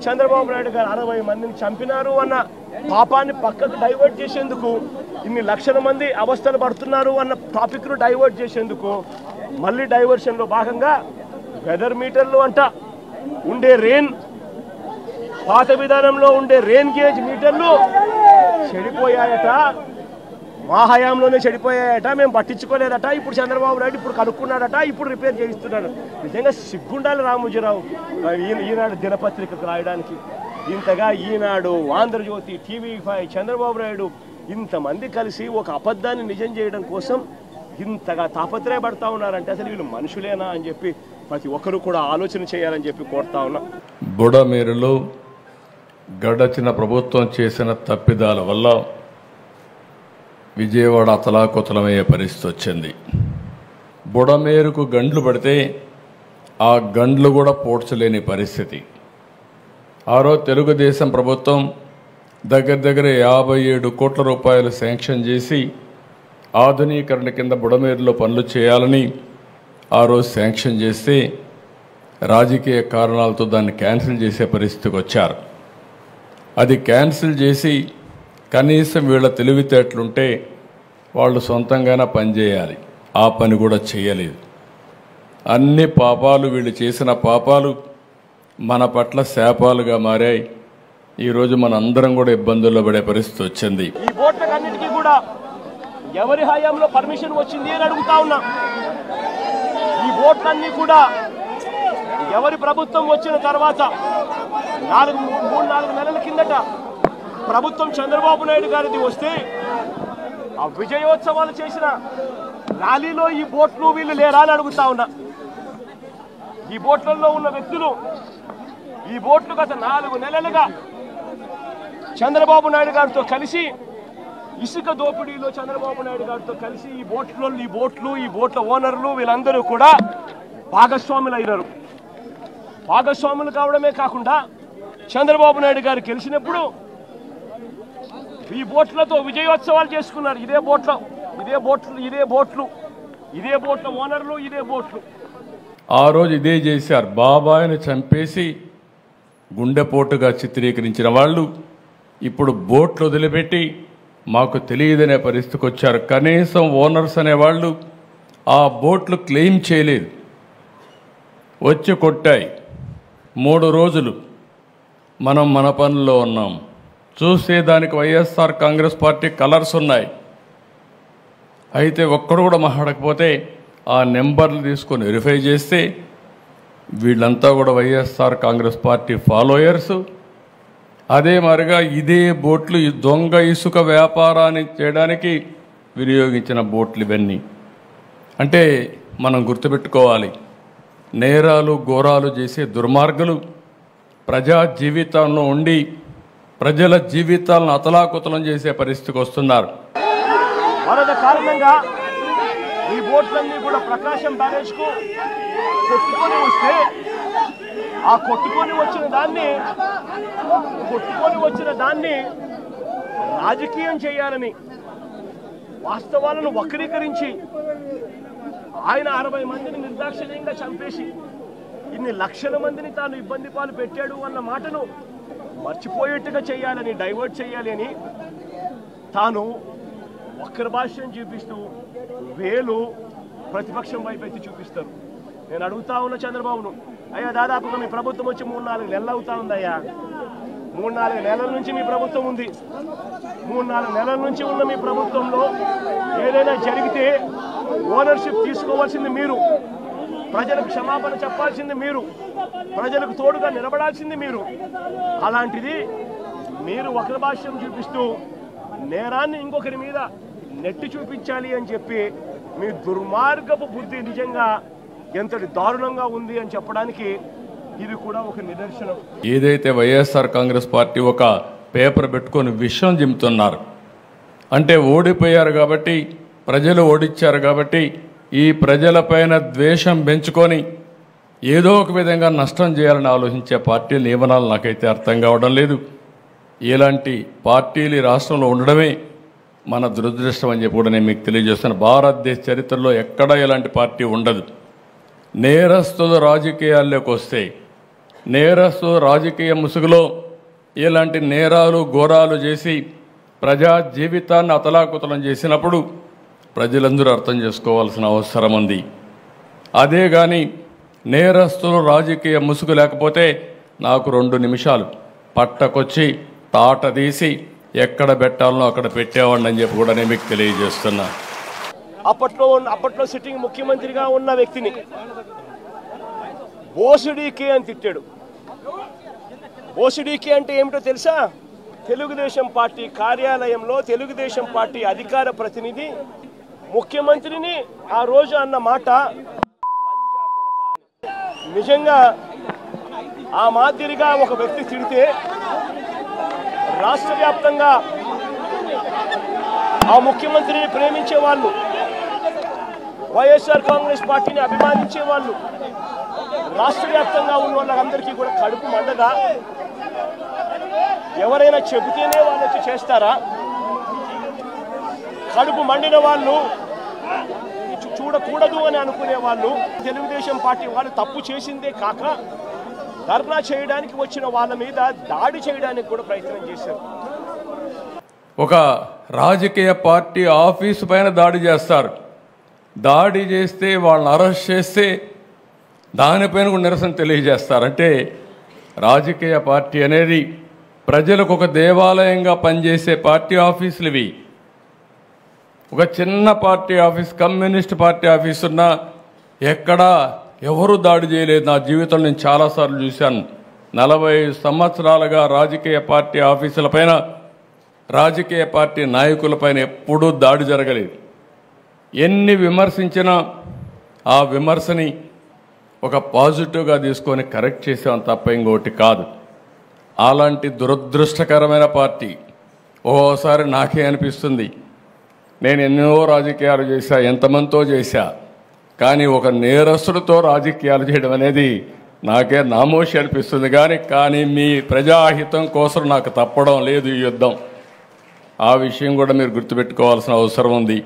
చంద్రబాబు నాయుడు గారు 60 మందిని చంపినారు అన్న పాపాన్ని పక్కకు డైవర్ట్ చేసేందుకు, ఇన్ని లక్షల మంది అవస్థలు పడుతున్నారు అన్న టాపిక్ను డైవర్ట్ చేసేందుకు మళ్ళీ డైవర్షన్లో భాగంగా వెదర్ మీటర్లు అంట ఉండే రెయిన్, పాత విధానంలో ఉండే రెయిన్ గేజ్ మీటర్లు చెడిపోయాయట, మా హయాంలోనే చెడిపోయాయట, మేము పట్టించుకోలేదట, ఇప్పుడు చంద్రబాబు నాయుడు ఇప్పుడు కనుక్కున్నాడట, ఇప్పుడు రిపేర్ చేయిస్తున్నాడు. నిజంగా సిగ్గుండాలి రామోజీరావు ఈనాడు దినపత్రికకు రాయడానికి. ఇంతగా ఈనాడు, ఆంధ్రజ్యోతి, TV5, చంద్రబాబు నాయుడు ఇంతమంది కలిసి ఒక అబద్ధాన్ని నిజం చేయడం కోసం ఇంతగా తాపత్రయపడతా ఉన్నారంటే అసలు వీళ్ళు మనుషులేనా అని చెప్పి ప్రతి ఒక్కరూ కూడా ఆలోచన చేయాలని చెప్పి కోరుతా ఉన్నా. బుడమేరులో గడచిన ప్రభుత్వం చేసిన తప్పిదాల వల్ల విజయవాడ అతలాకుతలమయ్యే పరిస్థితి వచ్చింది. బుడమేరుకు గండ్లు పడితే ఆ గండ్లు కూడా పోడ్చలేని పరిస్థితి. ఆ రోజు తెలుగుదేశం ప్రభుత్వం దగ్గర 57 కోట్ల రూపాయలు శాంక్షన్ చేసి ఆధునీకరణ కింద బుడమేరులో పనులు చేయాలని ఆ రోజు శాంక్షన్ చేస్తే రాజకీయ కారణాలతో దాన్ని క్యాన్సిల్ చేసే పరిస్థితికి వచ్చారు. అది క్యాన్సిల్ చేసి కనీసం వీళ్ళ తెలివితేటలుంటే వాళ్ళు సొంతంగానే పనిచేయాలి, ఆ పని కూడా చేయలేదు. అన్ని పాపాలు, వీళ్ళు చేసిన పాపాలు మన పట్ల శాపాలుగా మారాయి. ఈరోజు మన అందరం కూడా ఇబ్బందుల్లో పడే పరిస్థితి వచ్చింది. ఈ బోట్లకన్నిటికీ కూడా ఎవరి హయాంలో పర్మిషన్ వచ్చింది అని అడుగుతా ఉన్నా. ఈ బోట్లన్నీ కూడా ఎవరి ప్రభుత్వం వచ్చిన తర్వాత 3-4 నెలల కిందట ప్రభుత్వం చంద్రబాబు నాయుడు గారిది వస్తే ఆ విజయోత్సవాలు చేసిన ర్యాలీలో ఈ బోట్లు వీళ్ళు లేరా అని అడుగుతా ఉన్నా. ఈ బోట్లలో ఉన్న వ్యక్తులు, ఈ బోట్లు గత 4 నెలలుగా చంద్రబాబు నాయుడు గారితో కలిసి ఇసుక దోపిడీలో చంద్రబాబు నాయుడు గారితో కలిసి ఈ బోట్ల ఓనర్లు వీళ్ళందరూ కూడా భాగస్వాములు అయినారు. భాగస్వాములు కావడమే కాకుండా చంద్రబాబు నాయుడు గారు గెలిచినప్పుడు ఈ బోట్లతో విజయోత్సవాలు చేసుకున్నారు. ఇదే బోట్ల ఓనర్లు, ఇదే బోట్లు. ఆ రోజు ఇదే చేశారు. బాబాయిని చంపేసి గుండెపోటుగా చిత్రీకరించిన వాళ్ళు ఇప్పుడు బోట్లు వదిలిపెట్టి మాకు తెలియదనే పరిస్థితికి వచ్చారు. కనీసం ఓనర్స్ అనేవాళ్ళు ఆ బోట్లు క్లెయిమ్ చేయలేదు, వచ్చి కొట్టాయి. 3 రోజులు మనం మన పనుల్లో ఉన్నాం. చూస్తే దానికి వైఎస్ఆర్ కాంగ్రెస్ పార్టీ కలర్స్ ఉన్నాయి. అయితే ఒక్కడు కూడా మాట్లాడకపోతే ఆ నెంబర్లు తీసుకొని వెరిఫై చేస్తే వీళ్ళంతా కూడా వైఎస్ఆర్ కాంగ్రెస్ పార్టీ ఫాలోయర్స్. అదే మరిగా ఇదే బోట్లు ఈ దొంగ ఇసుక వ్యాపారాన్ని చేయడానికి వినియోగించిన బోట్లు ఇవన్నీ. అంటే మనం గుర్తుపెట్టుకోవాలి, నేరాలు ఘోరాలు చేసే దుర్మార్గులు ప్రజా జీవితంలో ఉండి ప్రజల జీవితాలను అతలాకుతలం చేసే పరిస్థితికి వస్తున్నారు. వరద కారణంగా ఈ బోట్లన్నీ కూడా ప్రకాశం బ్యారేజ్కు కొట్టుకొని వస్తే ఆ కొట్టుకొని వచ్చిన దాన్ని రాజకీయం చేయాలని, వాస్తవాలను వక్రీకరించి ఆయన 60 మందిని నిర్దాక్షిణ్యంగా చంపేసి ఇన్ని లక్షల మందిని తాను ఇబ్బంది పాలు పెట్టాడు అన్న మాటను మర్చిపోయేట్టుగా చేయాలని, డైవర్ట్ చేయాలి అని తాను వక్ర భాష్యం చూపిస్తూ వేలు ప్రతిపక్షం వైపు ఎత్తి చూపిస్తారు. నేను అడుగుతా ఉన్న చంద్రబాబును, అయ్యా దాదాపుగా మీ ప్రభుత్వం వచ్చి 3-4 నెలలు అవుతా ఉందయ్యా. 3-4 నెలల నుంచి మీ ప్రభుత్వం ఉంది. 3-4 నెలల నుంచి ఉన్న మీ ప్రభుత్వంలో ఏదైనా జరిగితే ఓనర్షిప్ తీసుకోవాల్సింది మీరు, ప్రజలకు క్షమాపణ చెప్పాల్సింది మీరు, ప్రజలకు తోడుగా నిలబడాల్సింది మీరు. అలాంటిది మీరు వక్ర భాష్యం చూపిస్తూ నేరాన్ని ఇంకొకరి మీద నెట్టి చూపించాలి అని చెప్పి మీ దుర్మార్గపు బుద్ధి నిజంగా ఎంతటి దారుణంగా ఉంది అని చెప్పడానికి ఇది కూడా ఒక నిదర్శనం. ఏదైతే వైఎస్ఆర్ కాంగ్రెస్ పార్టీ ఒక పేపర్ పెట్టుకొని విషయం జిమ్ముతున్నారు అంటే ఓడిపోయారు కాబట్టి, ప్రజలు ఓడిచ్చారు కాబట్టి ఈ ప్రజలపైన ద్వేషం పెంచుకొని ఏదో ఒక విధంగా నష్టం చేయాలని ఆలోచించే పార్టీ నియమనాలు నాకైతే అర్థం కావడం లేదు. ఇలాంటి పార్టీలు రాష్ట్రంలో ఉండడమే మన దురదృష్టం అని చెప్పి కూడా నేను మీకు తెలియజేస్తాను. భారతదేశ చరిత్రలో ఎక్కడా ఇలాంటి పార్టీ ఉండదు. నేరస్తులు రాజకీయాల్లోకి వస్తే నేరస్తు రాజకీయ ముసుగులో ఇలాంటి నేరాలు ఘోరాలు చేసి ప్రజా జీవితాన్ని అతలాకుతలం చేసినప్పుడు ప్రజలందరూ అర్థం చేసుకోవాల్సిన అవసరం ఉంది. అదే కానీ నేరస్తులు రాజకీయ ముసుగు లేకపోతే నాకు 2 నిమిషాలు పట్టకొచ్చి తాట తీసి ఎక్కడ పెట్టాలనో అక్కడ పెట్టేవాడిని అని చెప్పి కూడా నేను మీకు తెలియజేస్తున్నా. అప్పట్లో సిట్టింగ్ ముఖ్యమంత్రిగా ఉన్న వ్యక్తిని బోసుడీకే అని తిట్టాడు. బోసుడీకే అంటే ఏమిటో తెలుసా? తెలుగుదేశం పార్టీ కార్యాలయంలో తెలుగుదేశం పార్టీ అధికార ప్రతినిధి ముఖ్యమంత్రిని ఆ రోజు అన్న మాట నిజంగా ఆ మాదిరిగా ఒక వ్యక్తి తిడితే రాష్ట్ర వ్యాప్తంగా ఆ ముఖ్యమంత్రిని ప్రేమించే వాళ్ళు, వైఎస్ఆర్ కాంగ్రెస్ పార్టీని అభిమానించే వాళ్ళు, రాష్ట్ర వ్యాప్తంగా ఉన్న వాళ్ళందరికీ కూడా కడుపు మండదా? ఎవరైనా చెబితేనే వాళ్ళు వచ్చి చేస్తారా? కడుపు మండిన వాళ్ళు, చూడకూడదు అని అనుకునే వాళ్ళు, తెలుగుదేశం పార్టీ వాళ్ళు తప్పు చేసిందే కాక ధర్నా చేయడానికి వచ్చిన వాళ్ళ మీద దాడి చేయడానికి కూడా ప్రయత్నం చేశారు. ఒక రాజకీయ పార్టీ ఆఫీసు పైన దాడి చేస్తారు. దాడి చేస్తే వాళ్ళని అరెస్ట్ చేస్తే దానిపైన కూడా నిరసన తెలియజేస్తారు. అంటే రాజకీయ పార్టీ అనేది ప్రజలకు ఒక దేవాలయంగా పనిచేసే పార్టీ ఆఫీసులు ఇవి. ఒక చిన్న party office, communist party office ఉన్నా ఎక్కడా ఎవరు దాడి చేయలేదు. నా జీవితంలో నేను చాలాసార్లు చూశాను. 40 సంవత్సరాలుగా రాజకీయ పార్టీ ఆఫీసులపైన, రాజకీయ పార్టీ నాయకులపైన ఎప్పుడూ దాడి జరగలేదు. ఎన్ని విమర్శించినా ఆ విమర్శని ఒక పాజిటివ్గా తీసుకొని కరెక్ట్ చేసాం తప్ప ఇంకోటి కాదు. అలాంటి దురదృష్టకరమైన పార్టీ ఓసారి నాకే అనిపిస్తుంది, నేను ఎన్నో రాజకీయాలు చేశా, ఎంతమందితో చేశా, కానీ ఒక నేరస్తుడితో రాజకీయాలు చేయడం అనేది నాకే నామోషి అనిపిస్తుంది. కానీ మీ ప్రజాహితం కోసం నాకు తప్పడం లేదు ఈ యుద్ధం. ఆ విషయం కూడా మీరు గుర్తుపెట్టుకోవాల్సిన అవసరం ఉంది.